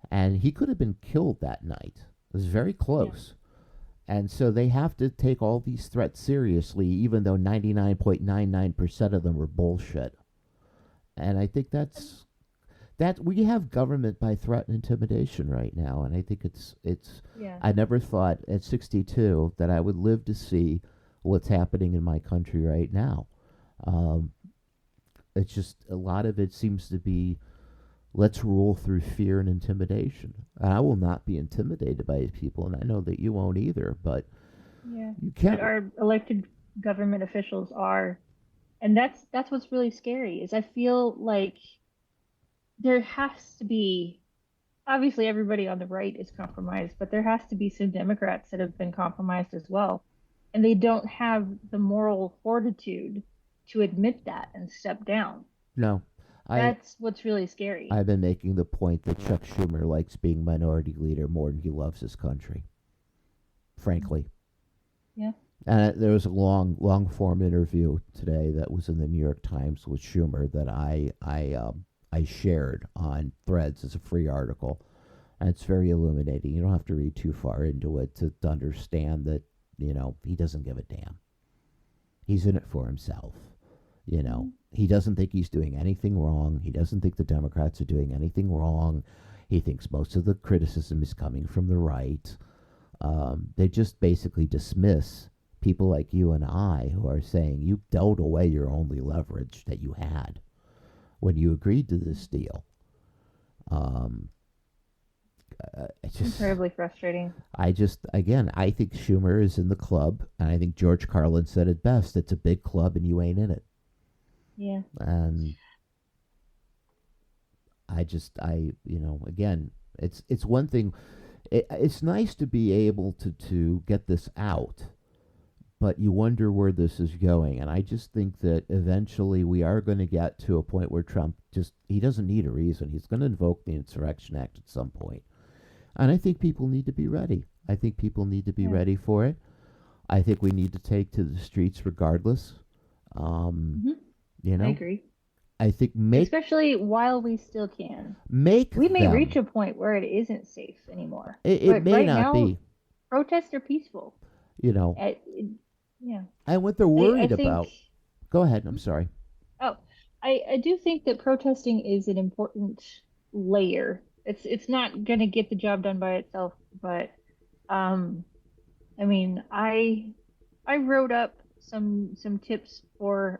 and he could have been killed that night. It was very yeah. close." And so they have to take all these threats seriously, even though 99.99% of them are bullshit. And I think that we have government by threat and intimidation right now. And I think it's. Yeah. I never thought at 62 that I would live to see what's happening in my country right now. Um, it's just a lot of it seems to be, let's rule through fear and intimidation. And I will not be intimidated by people, and I know that you won't either. But Yeah. you But can't. our elected government officials are, and that's what's really scary, is I feel like there has to be, obviously everybody on the right is compromised, but there has to be some Democrats that have been compromised as well. And they don't have the moral fortitude to admit that and step down. No, I That's what's really scary. I've been making the point that Chuck Schumer likes being minority leader more than he loves his country, frankly. Yeah. And there was a long form interview today that was in the New York Times with Schumer that I shared on Threads as a free article, and it's very illuminating. You don't have to read too far into it to understand that he doesn't give a damn. He's in it for himself. Mhm. He doesn't think he's doing anything wrong. He doesn't think the Democrats are doing anything wrong. He thinks most of the criticism is coming from the right. They just basically dismiss people like you and I who are saying you dealt away your only leverage that you had when you agreed to this deal. Um, It's incredibly frustrating. again, I think Schumer is in the club, and I think George Carlin said it best. It's a big club, and you ain't in it. Yeah. And again, it's one thing. It's nice to be able to get this out, but you wonder where this is going. And I just think that eventually we are going to get to a point where Trump he doesn't need a reason. He's going to invoke the Insurrection Act at some point. And I think people need to be ready. I think people need to be Yeah. ready for it. I think we need to take to the streets regardless. Um, Hmm. you I know, agree. I think Especially while we still can. make We may reach them. a point where it isn't safe anymore. It But may right not now, be, protests are peaceful. you know, Uh, yeah. and what they're I worried think, about. Go ahead. I'm sorry. oh, I do think that protesting is an important layer. It's not going to get the job done by itself, but um, I mean, I wrote up some tips for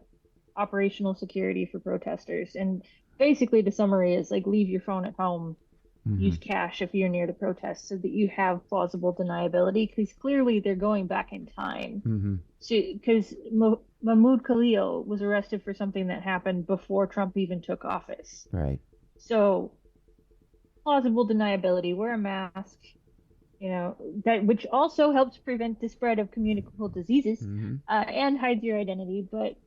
operational security for protesters, and basically the summary is like leave your phone at home, Mm-hmm. use cash if you're near the protest, so that you have plausible deniability, because clearly they're going back in time. Mm-hmm. So, because Mahmoud Khalil was arrested for something that happened before Trump even took office. Right. So plausible deniability, wear a mask, that which also helps prevent the spread of communicable diseases, Mm-hmm. and hides your identity. But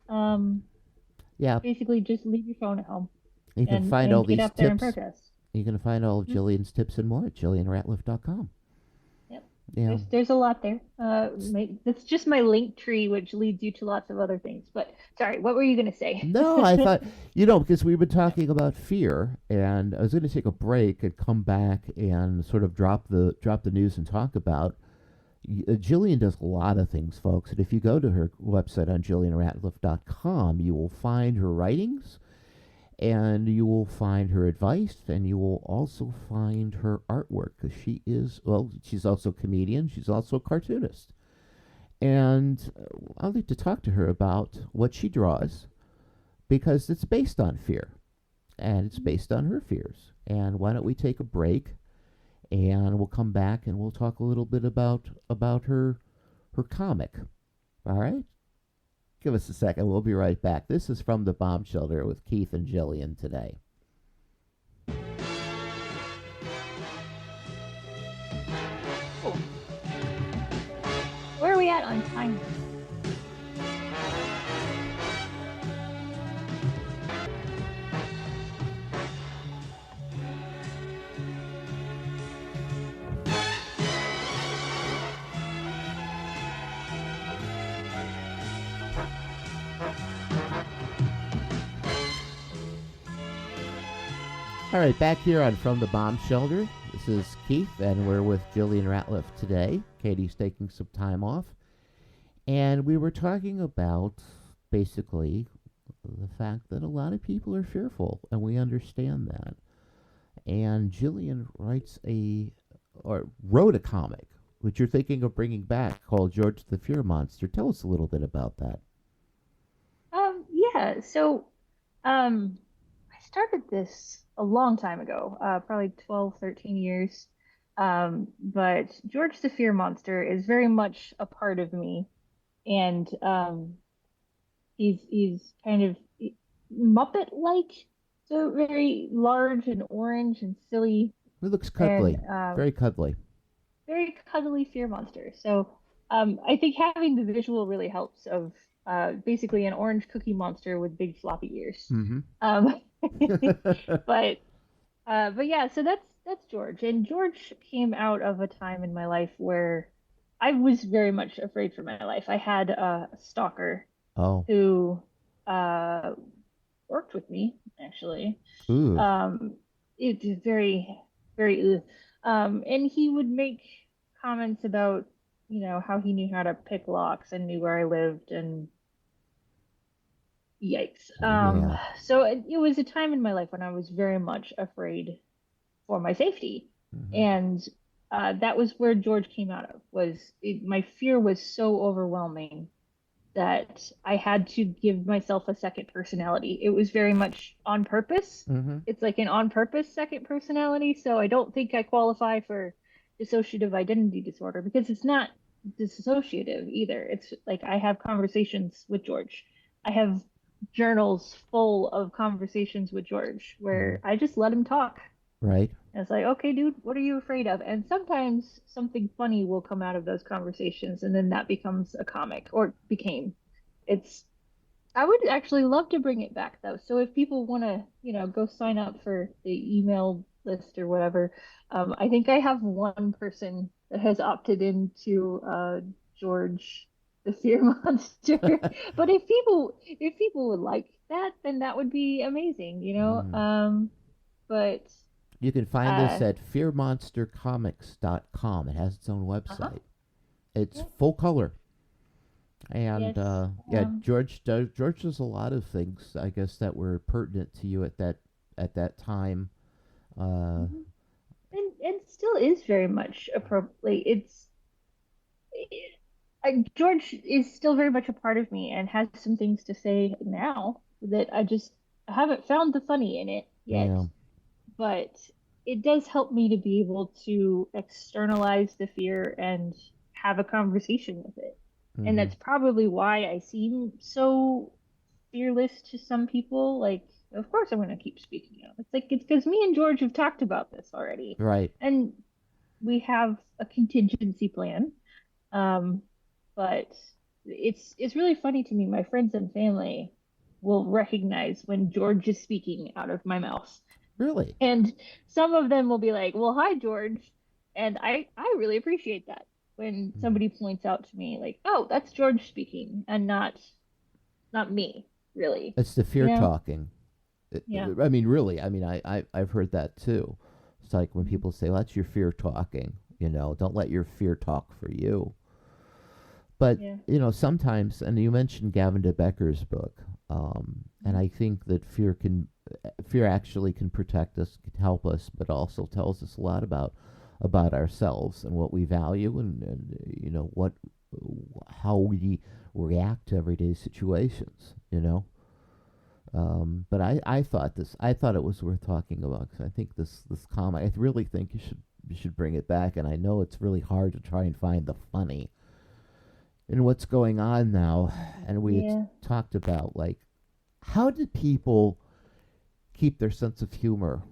Yeah. basically, just leave your phone at home You can and find all get these out there and tips. protest. You can find all of Mhm. Jillian's tips and more at JillianRatliff.com. Yep, Yeah. there's a lot there. That's just my link tree, which leads you to lots of other things. But sorry, what were you gonna say? No, I thought, because we've been talking about fear, and I was going to take a break and come back and sort of drop the news and talk about. Jillian does a lot of things, folks. And if you go to her website on JillianRatliff.com, you will find her writings, and you will find her advice, and you will also find her artwork, because she's also a comedian. She's also a cartoonist. And I'd like to talk to her about what she draws, because it's based on fear, and it's based on her fears. And why don't we take a break, and we'll come back and we'll talk a little bit about her comic. All right? Give us a second. We'll be right back. This is From the Bomb Shelter with Keith and Jillian today. Cool. Where are we at on time? All right, back here on From the Bomb Shelter. This is Keith, and we're with Jillian Ratliff today. Katie's taking some time off. And we were talking about basically the fact that a lot of people are fearful, and we understand that. And Jillian wrote a comic, which you're thinking of bringing back, called George the Fear Monster. Tell us a little bit about that. Yeah. So, I started this a long time ago, probably 12, 13 years. But George the Fear Monster is very much a part of me, and he's kind of Muppet-like, so very large and orange and silly, It looks and cuddly, very cuddly. very cuddly fear monster. So I think having the visual really helps of basically an orange cookie monster with big floppy ears. Mm-hmm. Um, but but yeah, so that's George. And George came out of a time in my life where I was very much afraid for my life. I had a stalker Oh. who uh, worked with me actually. Ooh, Um, it's very, very, and he would make comments about, how he knew how to pick locks and knew where I lived, and yikes. yeah. So it was a time in my life when I was very much afraid for my safety, Hmm. and that was where George came out of. My fear was so overwhelming that I had to give myself a second personality. It was very much on purpose. Hmm. It's like an on purpose second personality. So I don't think I qualify for dissociative identity disorder because it's not dissociative either. It's like I have conversations with George. I have journals full of conversations with George Hmm. where I just let him talk. Right. And it's like, okay, dude, what are you afraid of? And sometimes something funny will come out of those conversations, and then that becomes a comic, or became. It's, I would actually love to bring it back though. So if people want to, go sign up for the email list or whatever, I think I have one person that has opted into George the Fear Monster. But if people would like that, then that would be amazing. Mm. But You can find this uh, at fearmonstercomics.com. It has its own uh-huh. website. It's Yeah. full color. And Yes. yeah, George does a lot of things, I guess, that were pertinent to you at that time. Uh, Mhm. And still is very much appropriately. George is still very much a part of me and has some things to say now that I haven't found the funny in it yet, yeah. but it does help me to be able to externalize the fear and have a conversation with it. And Hmm. that's probably why I seem so fearless to some people. Like, of course I'm going to keep speaking out. It's because me and George have talked about this already, Right. and we have a contingency plan. Um, but it's really funny to me. My friends and family will recognize when George is speaking out of my mouth, Really. and some of them will be like, "Well, hi, George," and I really appreciate that when Mm. somebody points out to me like, "Oh, that's George speaking," and not me, really. It's the You fear know? talking. Yeah. I mean, really. I mean, I've heard that too. It's like when Mhm. people say, "Well, that's your fear talking." Don't let your fear talk for you. But Yeah. sometimes, and you mentioned Gavin de Becker's book, and Mhm. I think that fear actually can protect us, can help us, but also tells us a lot about ourselves and what we value, and what how we react to everyday situations. But I thought it was worth talking about because I think this comic, I really think you should bring it back, and I know it's really hard to try and find the funny in what's going on now. And we had Yeah. talked about, like, how did people keep their sense of humor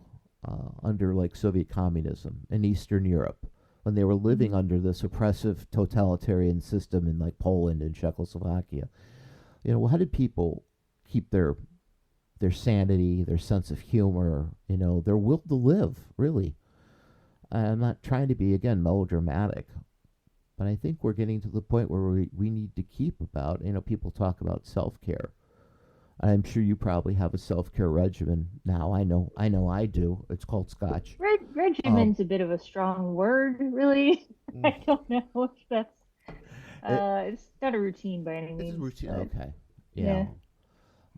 under, like, Soviet communism in Eastern Europe when they were living Mhm. under this oppressive totalitarian system in, like, Poland and Czechoslovakia. How did people keep their sanity, their sense of humor, their will to live, really? I'm not trying to be, again, melodramatic, but I think we're getting to the point where we need to keep about, people talk about self care. I'm sure you probably have a self care regimen now. I know I do. It's called Scotch. Um, Regiment's a bit of a strong word, really. mm, I don't know if that's it, it's not a routine by any it's a means, routine. but Okay. Yeah. yeah.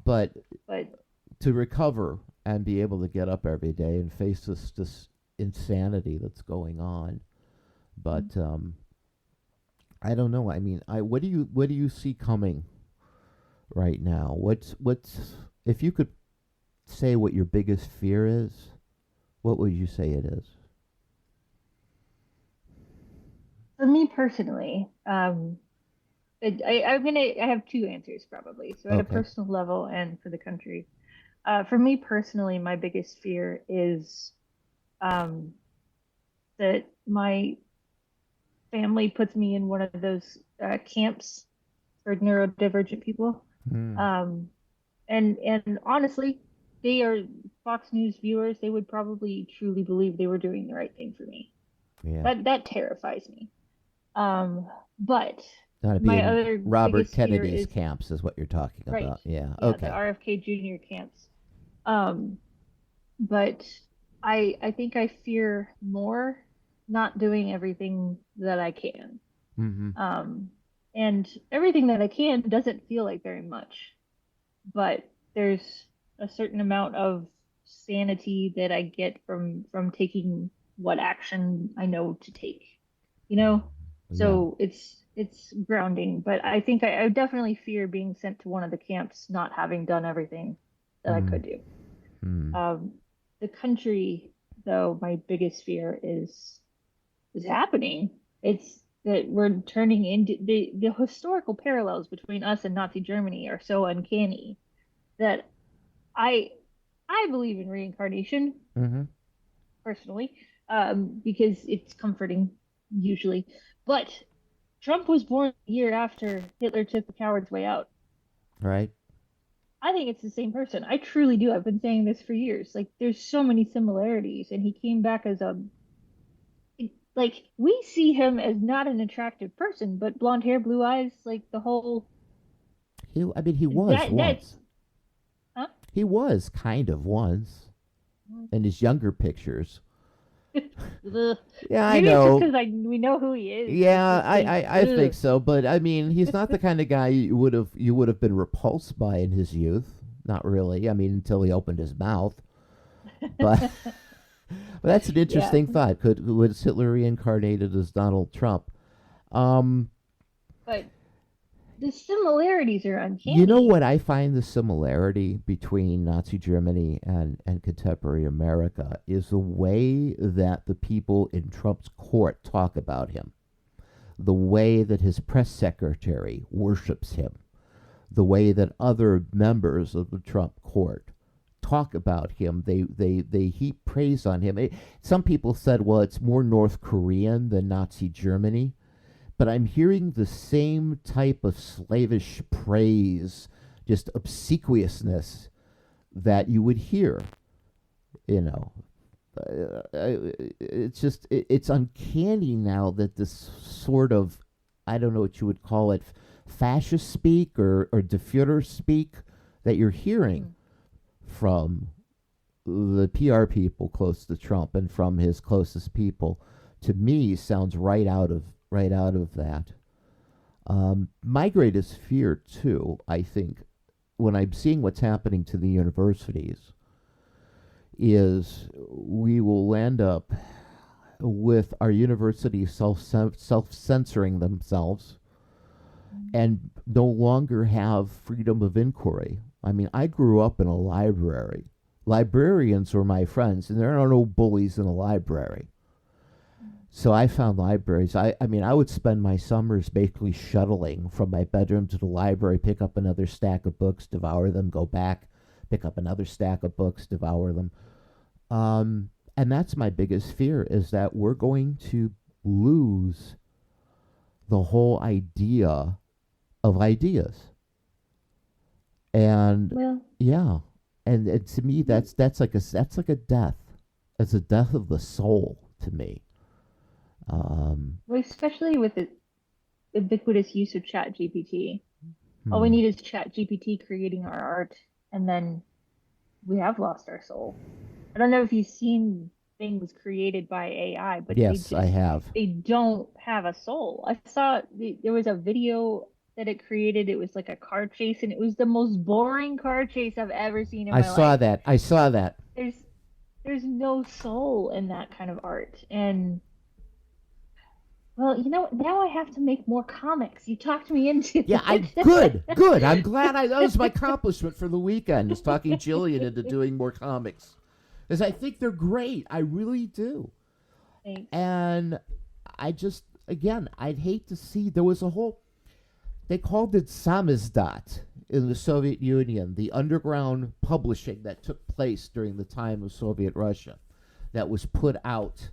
But But to recover and be able to get up every day and face this insanity that's going on. But I don't know. I mean, what do you see coming right now? What's if you could say what your biggest fear is, what would you say it is? for me personally, I have two answers probably. So at a Okay. personal level and for the country. For me personally, my biggest fear is um, that my family puts me in one of those camps for neurodivergent people. Hmm. Um, and honestly, they are Fox News viewers. They would probably truly believe they were doing the right thing for me. Yeah. That terrifies me. Um, but Got to be my in other Robert biggest fear Kennedy's is camps, is what you're talking right. about. Yeah. Yeah, the Okay. RFK Jr. camps. Um, but I think I fear more not doing everything that I can. Mm-hmm. Um, and everything that I can doesn't feel like very much, but there's a certain amount of sanity that I get from taking what action I know to take, you know? Yeah. So it's grounding, but I think I definitely fear being sent to one of the camps not having done everything that I Mm. could do. Mm. Um, the country, though, my biggest fear is happening. It's that we're turning into the historical parallels between us and Nazi Germany are so uncanny that I I believe in reincarnation Mm-hmm. personally, because it's comforting usually. But Trump was born a year after Hitler took the coward's way out. Right. I think it's the same person. I truly do. I've been saying this for years. Like, there's so many similarities, and he came back as a like we see him as not an attractive person, but blonde hair, blue eyes, like the whole I mean, he was that's once. huh? He was kind of once in his younger pictures. Ugh. Yeah, I Maybe it's just know. because we know who he is. It's Yeah, just like I think so, but I mean, he's not the kind of guy you would have been repulsed by in his youth. Not really. I mean, until he opened his mouth. But but that's an yeah, interesting thought. Could was Hitler reincarnated as Donald Trump? Um, but the similarities are you know uncanny. what I find the similarity between Nazi Germany and contemporary America is the way that the people in Trump's court talk about him, the way that his press secretary worships him, the way that other members of the Trump court talk about him. They heap praise on him. Some people said, well, it's more North Korean than Nazi Germany, but I'm hearing the same type of slavish praise, just obsequiousness that you would hear, you know. It's just, it's uncanny now that this sort of, I don't know what you would call it, fascist speak or de Fuhrer speak that you're hearing Mhm. from the PR people close to Trump and from his closest people, to me sounds right out of that. My greatest fear, too, I think, when I'm seeing what's happening to the universities, is we will end up with our universities self censoring themselves and no longer have freedom of inquiry. I mean, I grew up in a library. Librarians were my friends, and there are no bullies in a library. So I found libraries. I mean, I would spend my summers basically shuttling from my bedroom to the library, pick up another stack of books, devour them, go back, pick up another stack of books, devour them. And that's my biggest fear is that we're going to lose the whole idea of ideas. And Well, yeah, and to me, that's like a death. It's a death of the soul to me. Um, well, especially with the ubiquitous use of Chat GPT. All we hmm. need is Chat GPT creating our art, and then we have lost our soul. I don't know if you've seen things created by AI, but Yes, I have. they don't have a soul. I saw there was a video that it created. It was like a car chase, and it was the most boring car chase I've ever seen in I my saw life. that. I saw that. There's there's no soul in that kind of art. And well, now I have to make more comics. You talked me into Yeah, I good, it. good. I'm glad that was my accomplishment for the weekend. Is talking Jillian into doing more comics, because I think they're great. I really do. Thanks. And I just, again, I'd hate to see there was a whole. They called it samizdat in the Soviet Union, the underground publishing that took place during the time of Soviet Russia, that was put out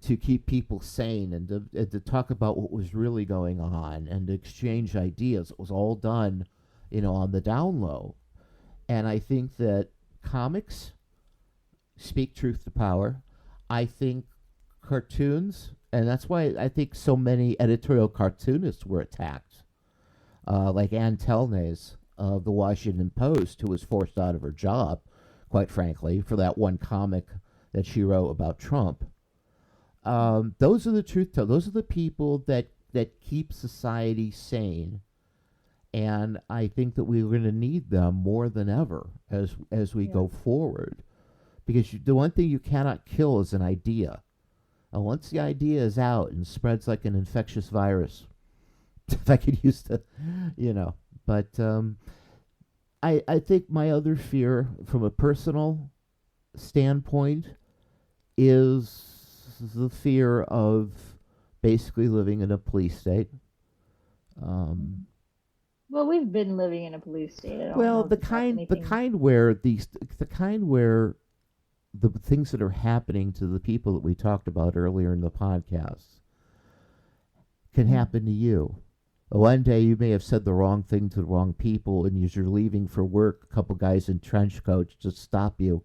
to keep people sane and to talk about what was really going on and to exchange ideas. It was all done, on the down low. And I think that comics speak truth to power. I think cartoons, and that's why I think so many editorial cartoonists were attacked, like Ann Telnes of the Washington Post, who was forced out of her job quite frankly, for that one comic that she wrote about Trump. Those are the truth tellers. Those are the people that keep society sane, and I think that we're going to need them more than ever as we Yeah. go forward. Because the one thing you cannot kill is an idea. And once the idea is out and spreads like an infectious virus, if I could use the, you know, but I think my other fear from a personal standpoint is the fear of basically living in a police state. Mhm. Um, Well, we've been living in a police state. I don't well, know that that's the anything. kind where the kind where the things that are happening to the people that we talked about earlier in the podcast can Mm. happen to you. One day you may have said the wrong thing to the wrong people, and as you're leaving for work, a couple guys in trench coats just stop you,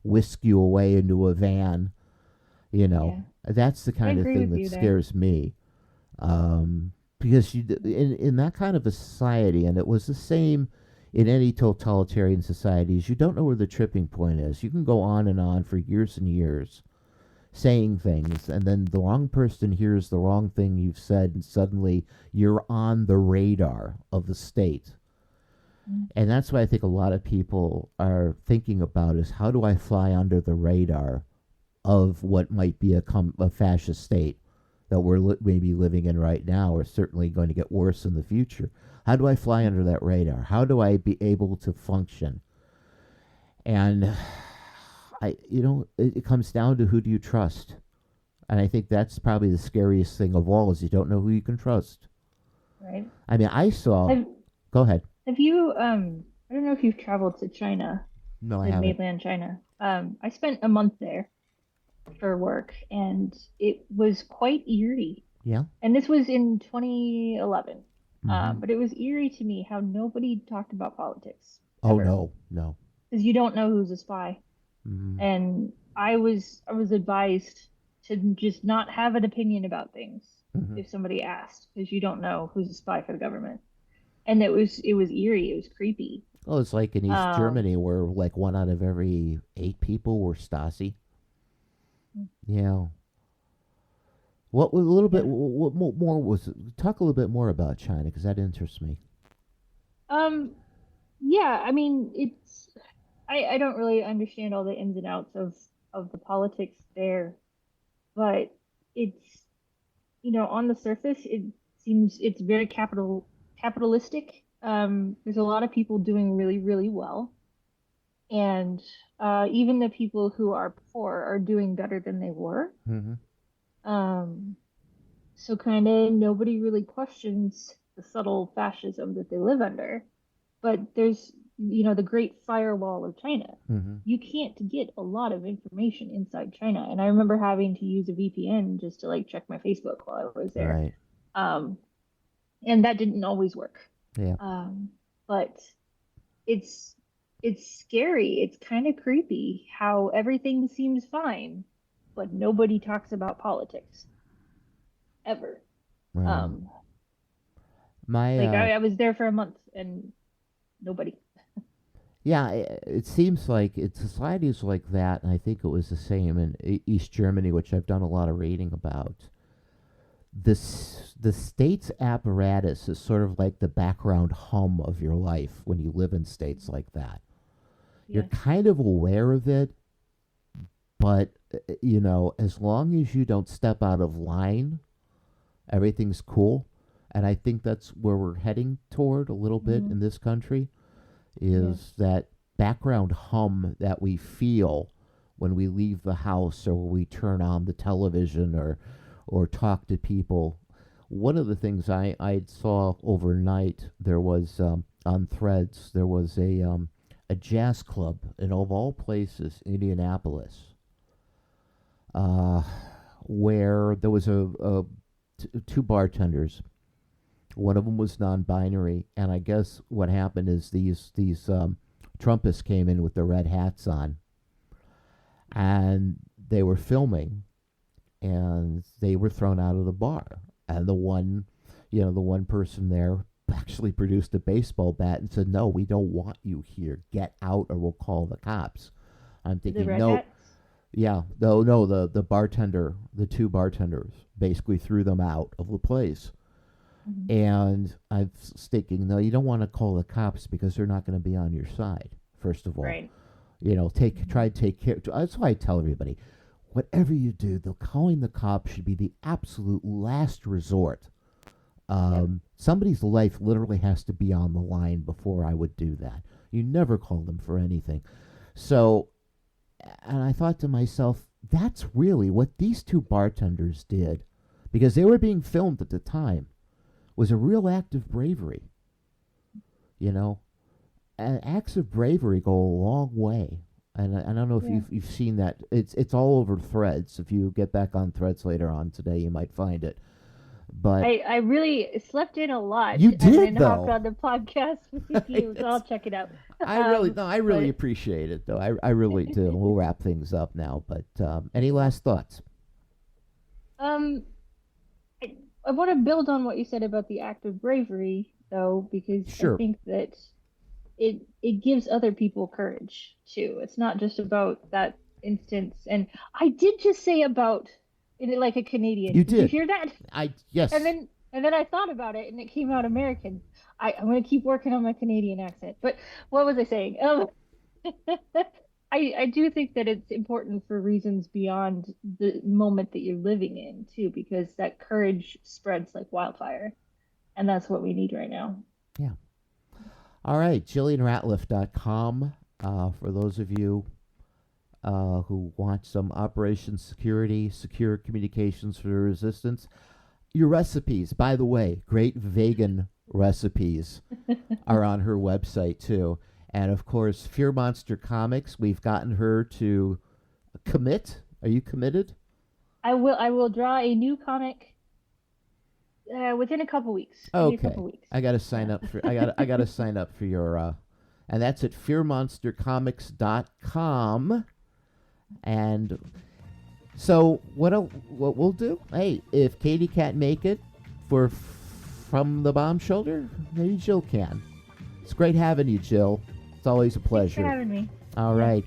whisk you away into a van. You know, Yeah, that's the I kind of agree thing with that you there. scares me. Because in that kind of a society, and it was the same in any totalitarian societies, you don't know where the tripping point is. You can go on and on for years and years saying things, and then the wrong person hears the wrong thing you've said, and suddenly you're on the radar of the state. Mm. And that's what I think a lot of people are thinking about is how do I fly under the radar of what might be a fascist state that we're maybe living in right now, or certainly going to get worse in the future. How do I fly under that radar? How do I be able to function? And it comes down to who do you trust? And I think that's probably the scariest thing of all is you don't know who you can trust. Right. I mean, I saw. Have Go ahead. Have you I don't know if you've traveled to China, No, I to haven't. mainland China. I spent a month there for work, and it was quite eerie. Yeah. And this was in 2011. Mm-hmm. But it was eerie to me how nobody talked about politics Oh ever, no, no. because you don't know who's a spy. Mm-hmm. And I was advised to just not have an opinion about things Mm-hmm. if somebody asked, because you don't know who's a spy for the government. And it was eerie, it was creepy. Well, it's like in East Um, Germany where like one out of every eight people were Stasi. Yeah. What was a little bit? yeah. What more was? Talk a little bit more about China because that interests me. Um, yeah, I mean, I don't really understand all the ins and outs of the politics there, but it's, on the surface, it seems it's very capitalistic. There's a lot of people doing really, really well, and even the people who are poor are doing better than they were. Mm-hmm. Um, so kind of nobody really questions the subtle fascism that they live under. But there's, the Great Firewall of China. Mm-hmm. You can't get a lot of information inside China. And I remember having to use a VPN just to like check my Facebook while I was there. Right. Um, and that didn't always work. Yeah. But it's it's scary. It's kind of creepy how everything seems fine, but nobody talks about politics ever. Well, Um, my like I was there for a month and nobody. yeah, it seems like societies like that, and I think it was the same in East Germany, which I've done a lot of reading about. The state's apparatus is sort of like the background hum of your life when you live in states like that. You're Yeah. kind of aware of it, but as long as you don't step out of line, everything's cool. And I think that's where we're heading toward a little bit Hmm. in this country Yeah. is that background hum that we feel when we leave the house or when we turn on the television or talk to people. One of the things I saw overnight, there was on Threads, there was a jazz club in, of all places, Indianapolis, uh, where there was two bartenders. One of them was non-binary, and I guess what happened is these Trumpists came in with their red hats on, and they were filming, and they were thrown out of the bar. And the one person there actually produced a baseball bat and said, "No, we don't want you here. Get out, or we'll call the cops." I'm The thinking, red no, hats. yeah, no, the bartender, the two bartenders, basically threw them out of the place. Mhm. And I was thinking, no, you don't want to call the cops because they're not going to be on your side. First of all, Right. try to take care. That's why I tell everybody, whatever you do, calling the cops should be the absolute last resort. Yep. Somebody's life literally has to be on the line before I would do that. You never call them for anything. So, and I thought to myself, that's really what these two bartenders did, because they were being filmed at the time, was a real act of bravery. You know, and acts of bravery go a long way. And I don't know if Yeah. you've seen that. It's all over Threads. If you get back on Threads later on today, you might find it. But I really slept in a lot you and then did hopped though. on the podcast with you, so I'll check it out. I really But appreciate it though. I really do. We'll wrap things up now. But any last thoughts? um, I want to build on what you said about the act of bravery, though, because I Sure. think that it gives other people courage too. It's not just about that instance. And I did just say about in it like a Canadian. You Did you did. hear that? And Yes. then I thought about it and it came out American. I'm gonna keep working on my Canadian accent. But what was I saying? I do think that it's important for reasons beyond the moment that you're living in too, because that courage spreads like wildfire, and that's what we need right now. Yeah. All right. JillianRatliff.com. For those of you who want some Operation Security, secure communications for the resistance. Your recipes, by the way, great vegan recipes are on her website too. And of course, Fear Monster Comics, we've gotten her to commit. Are you committed? I will draw a new comic within a couple weeks. Give me a Okay. couple weeks. I got to sign Yeah. up for I got to sign up for your and that's at fearmonstercomics.com. And so what we'll do? Hey, if Katie can't make it for From the Bomb Shoulder, maybe Jill can. It's great having you, Jill. It's always a Thanks for pleasure. having me. All Yeah. right.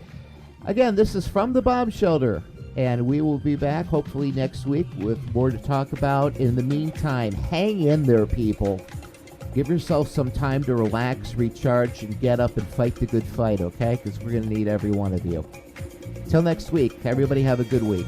Again, this is From the Bomb Shelter, and we will be back hopefully next week with more to talk about. In the meantime, hang in there, people. Give yourself some time to relax, recharge, and get up and fight the good fight, okay? Because we're going to need every one of you. Till next week, everybody have a good week.